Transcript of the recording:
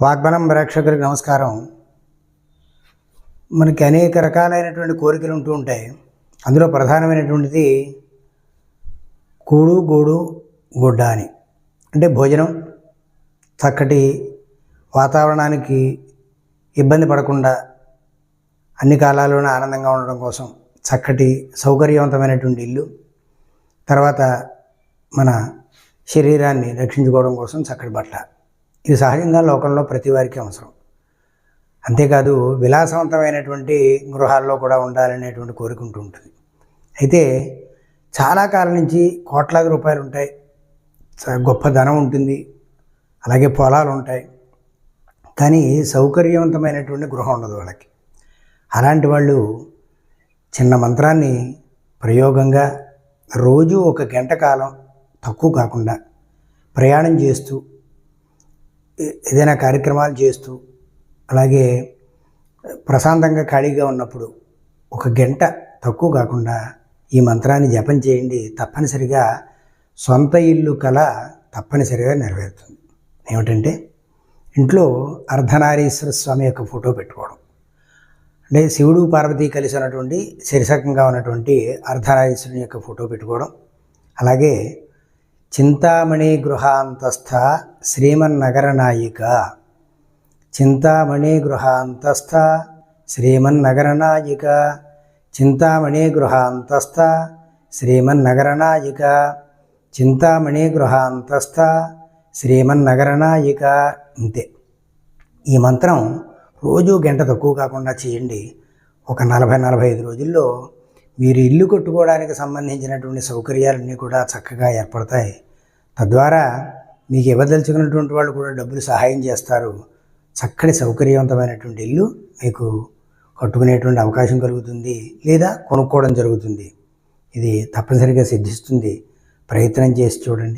వాగ్బలం ప్రేక్షకులకు నమస్కారం. మనకి అనేక రకాలైనటువంటి కోరికలు ఉంటూ ఉంటాయి. అందులో ప్రధానమైనటువంటిది కూడు గూడు గుడ్డ అని. అంటే భోజనం, చక్కటి వాతావరణానికి ఇబ్బంది పడకుండా అన్ని కాలాల్లోనూ ఆనందంగా ఉండడం కోసం చక్కటి సౌకర్యవంతమైనటువంటి ఇల్లు, తర్వాత మన శరీరాన్ని రక్షించుకోవడం కోసం చక్కటి బట్ట. ఇది సహజంగా లోకంలో ప్రతి వారికి అవసరం. అంతేకాదు విలాసవంతమైనటువంటి గృహాల్లో కూడా ఉండాలనేటువంటి కోరిక ఉంటూ ఉంటుంది. అయితే చాలా కాలం నుంచి కోట్లాది రూపాయలు ఉంటాయి, గొప్ప ధనం ఉంటుంది, అలాగే పొలాలు ఉంటాయి, కానీ సౌకర్యవంతమైనటువంటి గృహం ఉండదు వాళ్ళకి. అలాంటి వాళ్ళు చిన్న మంత్రాన్ని ప్రయోగంగా రోజు 1 గంట కాలం తక్కువ కాకుండా ప్రయాణం చేస్తూ, ఏదైనా కార్యక్రమాలు చేస్తూ, అలాగే ప్రశాంతంగా ఖాళీగా ఉన్నప్పుడు 1 గంట తక్కువ కాకుండా ఈ మంత్రాన్ని జపం చేయండి. తప్పనిసరిగా సొంత ఇల్లు కల తప్పనిసరిగా నెరవేరుతుంది. ఏమిటంటే ఇంట్లో అర్ధనారీశ్వర స్వామి యొక్క ఫోటో పెట్టుకోవడం. అంటే శివుడు పార్వతి కలిసి ఉన్నటువంటి శీర్షకంగా ఉన్నటువంటి అర్ధనారీశ్వరుని యొక్క ఫోటో పెట్టుకోవడం. అలాగే చింతామణి గృహాంతస్థ శ్రీమన్నగర నాయిక, చింతామణి గృహాంతస్థ శ్రీమన్నగర నాయిక, చింతామణి గృహాంతస్థ శ్రీమన్నగర నాయిక, చింతామణి గృహాంతస్థ శ్రీమన్నగర నాయిక. ఇంతే. ఈ మంత్రం రోజు గంట తక్కువ కాకుండా చేయండి. ఒక 40-45 రోజుల్లో మీరు ఇల్లు కట్టుకోవడానికి సంబంధించినటువంటి సౌకర్యాలన్నీ కూడా చక్కగా ఏర్పడతాయి. తద్వారా మీకు ఇవ్వదలుచుకున్నటువంటి వాళ్ళు కూడా డబ్బులు సహాయం చేస్తారు. చక్కటి సౌకర్యవంతమైనటువంటి ఇల్లు మీకు కట్టుకునేటువంటి అవకాశం కలుగుతుంది, లేదా కొనుక్కోవడం జరుగుతుంది. ఇది తప్పనిసరిగా సిద్ధిస్తుంది. ప్రయత్నం చేసి చూడండి.